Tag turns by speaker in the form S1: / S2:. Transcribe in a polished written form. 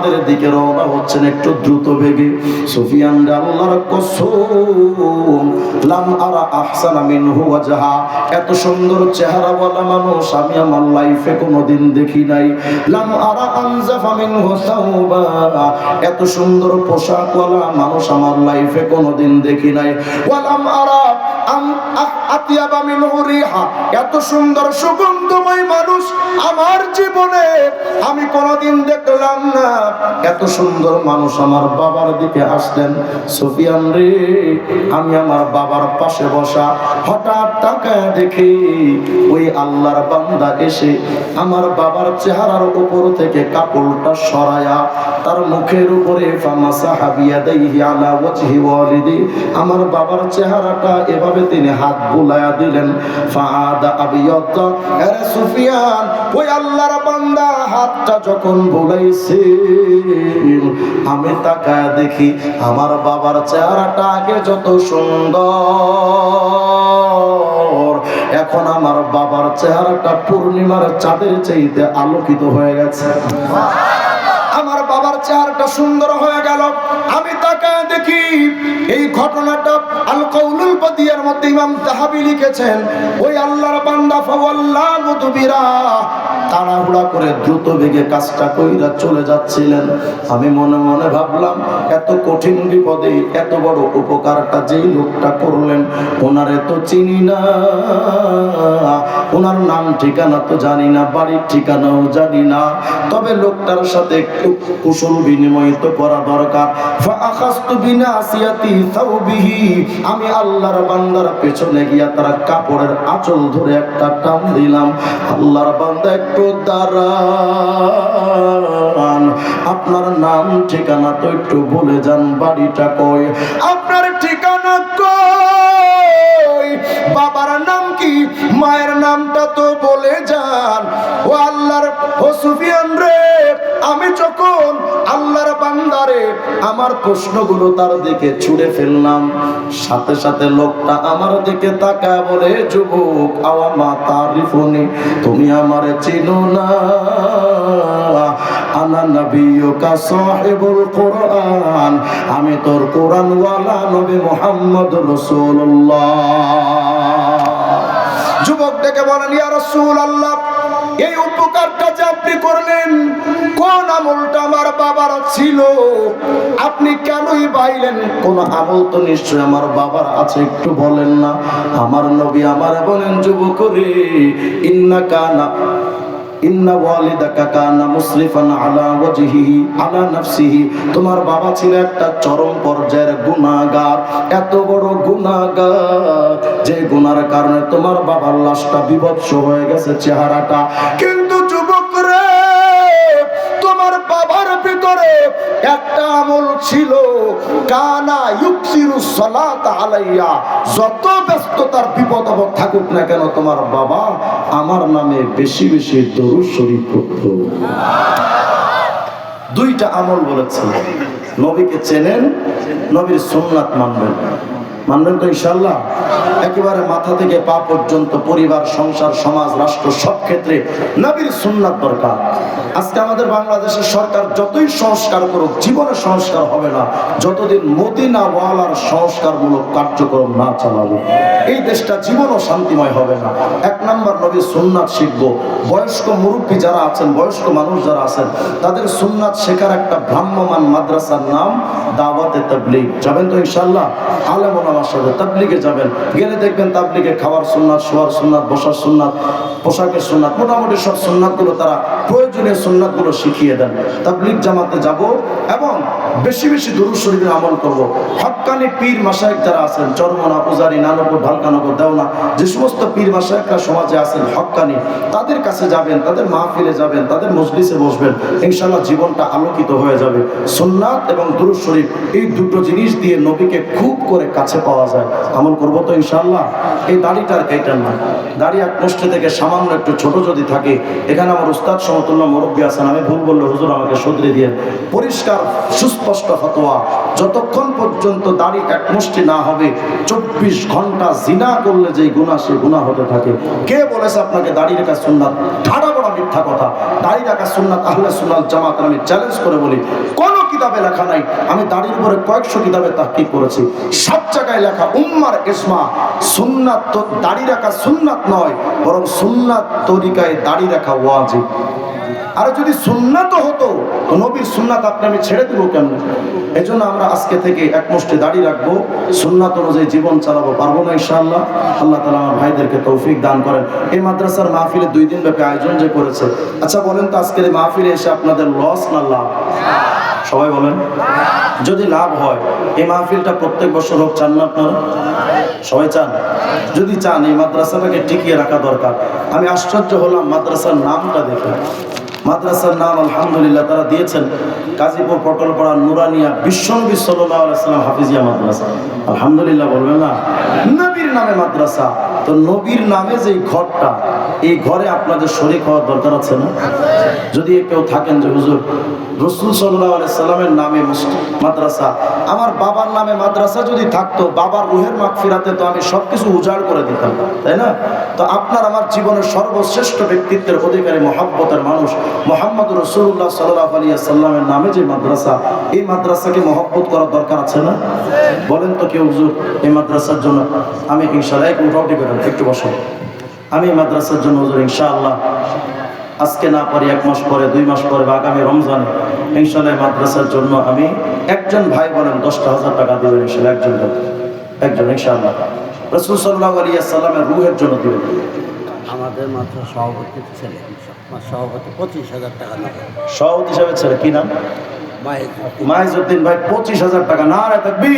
S1: চাঁদের দিকে রওনা হচ্ছেন একটু দ্রুত বেগে। সুফিয়ান রে আল্লাহর কসম, লাম আরা আহসানা মিনহু ওয়াজহা, এত সুন্দর চেহারাওয়ালা মানুষ আমি আমার লাইফে কোনোদিন দেখি নাই। লাম আরা আনজাফা মিনহু সাওবা, এত সুন্দর পোশাকওয়ালা মানুষ আমার লাইফে কোনোদিন দেখি নাই। ওয়ালাম আরা আতিয়াবা মিনহু রিহা, এত সুন্দর সুগন্ধময় মানুষ আমার জীবনে আমি কোনোদিন দেখলাম না। এত সুন্দর মানুষ আমার বাবার দিকে আসলেন। সুফিয়ান রে, আমি আমার বাবার পাশে বসা, হঠাৎ তাকায় দেখি ওই আল্লাহর বান্দা এসে আমার বাবার চেহারার উপর থেকে কাপড়টা সরায়া তার মুখের উপরে ফামাসাহা বিয়াদাইহি আলা ওয়াজহি ওয়ালিদি, আমার বাবার চেহারাটা এভাবে তিনি হাত বুলায়া দিলেন। ফাআদা আবিয়াদা, আরে সুফিয়ান, ওই আল্লাহর বান্দা হাতটা যখন বুলাইছে আমি তাকায় দেখি আমার বাবার চেহারাটা আগে যত সুন্দর, এখন আমার বাবার চেহারাটা পূর্ণিমার চাঁদের চাইতে আলোকিত হয়ে গেছে। আমার বাবার চেহারাটা সুন্দর হয়ে গেল। আমি তাকায় দেখি এই ঘটনাটা আল কাউলুল বাদিয়ার মধ্যে ইমাম যাহাবী লিখেছেন, ওই আল্লাহর বান্দা ফাওয়াল্লাহু মুদবিরা, তাড়াহুড়া করে দ্রুত বেগে কাজটা কইরা চলে যাচ্ছিলেন। আমি মনে মনে ভাবলাম, এত কঠিন বিপদে এত বড় উপকারটা যেই লোকটা করলেন, ওনারে তো চিনি না, ওনার নাম ঠিকানা তো জানি না, বাড়ির ঠিকানাও জানি না, তবে লোকটার সাথে একটু কুশল বিনিময় তো করা দরকার। ফাআখাযতু বিনাসিয়াতি সাওবিহি, আমি আল্লাহর বান্দার পেছনে গিয়া তার কাপড়ের আঁচল ধরে একটা টান দিলাম। আল্লাহর বান্দা একটু দাঁড়ান, আপনার নাম ঠিকানা তো একটু বলে যান, বাড়িটা কই, আপনার ঠিকানা কই, বাবার নাম কি, মায়ের নামটা তো বলে যান। ও আল্লাহর, ও সুফিয়ান রে, আমি যখন আল্লাহর বান্দারে আমার প্রশ্নগুলো তার দিকে ছুড়ে ফেললাম, সাথে সাথে লোকটা আমার দিকে তাকায় বলে, যুবক, আওয়ামা তারিফুনি, তুমি আমারে চিনো না, আনা নবিয়ুকা সাহিবুল কুরআন, আমি তোর কোরআনওয়ালা নবী মুহাম্মদ রাসূলুল্লাহ। যুবক ডেকে বলেন, ইয়া রাসূলুল্লাহ, এই উপকারটা যে আপনি করলেন, কোন আমলটা আমার বাবার ছিল, আপনি কেনই পাইলেন? কোন আমল তো নিশ্চয় আমার বাবার আছে, একটু বলেন না। আমার নবী আমার বলেন, যুবক রে, ইন্না ওয়ালিদাকা কানা মুসরিফান আলা ওয়াজহিহি আলা নাফসিহি, তোমার বাবা ছিল একটা চরম পর্যায়ের গুনাহগার, এত বড় গুনাহগার যে গুনার কারণে তোমার বাবার লাশটা বিভৎস হয়ে গেছে চেহারাটা। কিন্তু যুবক রে, তোমার বাবার ভিতরে একটা আমল ছিল, কানা ইউকসিরুস সালাত আলাইয়া, যত ব্যস্ততার বিপদ আপদ থাকুক না কেন তোমার বাবা আমার নামে বেশি বেশি দরুদ শরীফ পড়তো। দুইটা আমল বলেছেন, নবীকে চেনেন, নবীর সুন্নাত মানবেন। মানবেন তো ইনশাআল্লাহ? একেবারে মাথা থেকে পা পর্যন্ত, পরিবার, সংসার, সমাজ, রাষ্ট্র, সব ক্ষেত্রে নবীর সুন্নাত দরকার। আজকে আমাদের বাংলাদেশের সরকার যতই সংস্কার করুক, জীবনে সংস্কার হবে না যতদিন মদিনা ওয়ালার সংস্কারমূলক কার্যক্রম না চালাবে। এই দেশটা জীবনও শান্তিময় হবে না। এক নাম্বার, নবীর সুন্নাত শিখবো। বয়স্ক মুরব্বী যারা আছেন, বয়স্ক মানুষ যারা আছেন, তাদের সুন্নাত শেখার একটা ভ্রাম্যমান মাদ্রাসার নাম দাওয়াতে তাবলীগ। যাবেন তো ইনশাআল্লাহ? আলেম ওলামার সাথে তাবলীগে যাবেন, গেলে দেখবেন তাবলীগে খাওয়ার সুন্নাত, শোয়ার সুন্নাত, বসার সুন্নাত, পোশাকের সুন্নাত, মোটামুটি সব সুন্নাতগুলো তারা প্রয়োজনীয় সুন্নাতগুলো শিখিয়ে দেন। তাবলীগ জামাতে যাব এবং বেশি বেশি দুরূদ শরীফের আমল করব। হক্কানি পীর মাশায়েখ যারা আছেন, চরমনা, উজারি, নানপুর, ঢালকানগর, দেওনা, যে সমস্ত পীর মাশায়েখরা সমাজে আছেন হক্কানি, তাদের কাছে যাবেন, তাদের মাহফিলে যাবেন, তাদের মজলিসে বসবেন, ইনশাআল্লাহ জীবনটা আলোকিত হয়ে যাবে। সুন্নাত এবং দুরূদ শরীফ, এই দুটো জিনিস দিয়ে নবীকে খুব করে কাছে পাওয়া যায়। আমল করবো তো ইনশাআল্লাহ? এই দাড়িটার কেটেন না, দাড়ি এক মুষ্টি থেকে সামান্য একটু ছোট যদি থাকে, এখানে আমার উস্তাদ সমতুল্য মুরব্বী মুরব্বী আছেন, আমি ভুল বললে হুজুর আমাকে শুধরে দিয়ে। পরিষ্কার সুস্পষ্ট ফতোয়া, যতক্ষণ পর্যন্ত দাড়ি এক মুষ্টি না হবে 24 ঘন্টা জিনা করলে যে গুনাহ, সে গুনাহ হতে থাকে। কে বলেছে আপনাকে দাড়ি রাখা সুন্নাত? ঠাড়া বড় মিথ্যা কথা। দাড়ি রাখা সুন্নাত আহলে সুন্নাত জামাত, আমি চ্যালেঞ্জ করে বলি কোন কিতাবে লেখা নাই। আমি দাড়ির উপরে কয়েকশো কিতাবে তাহকিক করেছি, সব জায়গায় লেখা উম্মার ইজমা, সুন্নাত তো দাড়ি রাখা সুন্নাত নয়, বরং সুন্নাত তরিকায় দাড়ি রাখা ওয়াজিব। আর যদি সুন্নাত হতো তো নবীর সুন্নাত আপনি আমি ছেড়ে দেবো কেমন? এই জন্য আমরা আজকে থেকে এক মুষ্টি দাড়ি রাখবো, সুন্নাত অনুযায়ী জীবন চালাবো। পারবো না ইনশাআল্লাহ? আল্লাহ তাআলা আমার ভাইদেরকে তৌফিক দান করেন। এই মাদ্রাসার মাহফিলে 2 দিন ব্যাপী আয়োজন যে করেছে, আচ্ছা বলেন তো আজকের এই মাহফিলে এসে আপনাদের লস না লাভ? সবাই বলেন। যদি লাভ হয় এই মাহফিলটা প্রত্যেক বছর হোক, চান না আপনারা? সবাই চান? যদি চান এই মাদ্রাসাটাকে টিকিয়ে রাখা দরকার। আমি আশ্চর্য হলাম মাদ্রাসার নামটা দেখে। মাদ্রাসার নাম আলহামদুলিল্লাহ তারা দিয়েছেন গাজীপুর পটলপাড়া নুরানিয়া বিশ্বনবী সাল্লাল্লাহু আলাইহি ওয়াসাল্লাম হাফিজিয়া মাদ্রাসা। আলহামদুলিল্লাহ বলবেন না? নবীর নামে মাদ্রাসা। তো নবীর নামে যে ঘরটা, এই ঘরে আপনাদের শরীক হওয়ার দরকার আছে না? যদি কেউ থাকেন যে হুজুর রাসূল সাল্লাল্লাহু আলাইহি সাল্লামের নামে মাদ্রাসা, আমার বাবার নামে মাদ্রাসা যদি থাকতো, বাবার রুহের মাগফিরাতে তো আমি সবকিছু উজাড় করে দিতাম, তাই না? তো আপনার আমার জীবনের সর্বশ্রেষ্ঠ ব্যক্তিত্বের অধিকারী মহব্বতের মানুষ মুহাম্মদ রাসূলুল্লাহ সাল্লাল্লাহু আলাইহি সাল্লামের নামে যে মাদ্রাসা, এই মাদ্রাসাকে মহব্বত করার দরকার আছে না? বলেন তো কেউ হুজুর এই মাদ্রাসার জন্য আমি ইনশাআল্লাহ উঠাউটি করেন, একটু বসো। আমি এই মাদ্রাসার জন্য হুজুর ইনশাআল্লাহ আজকে না পারি 1 মাস পরে, 2 মাস পরে বা আগামী রমজানে ইনশাআল্লাহ মাদ্রাসার জন্য আমি একজন ভাই বলেন 10,000 টাকা দিবেন ইনশাআল্লাহ, একজন ইনশাআল্লাহ রাসূল সাল্লাল্লাহু আলাইহি সাল্লামের রূহের জন্য দিবেন।
S2: আমাদের মাত্র সভাপতির ছেলে, সভাপতি 25,000 টাকা নেবে।
S1: সভাপতি হিসাবে ছেলে কি নাম?
S2: মাহিজুদ্দিন।
S1: মাহিজুদ্দিন ভাই 25,000 টাকা। নারে তাকবীর।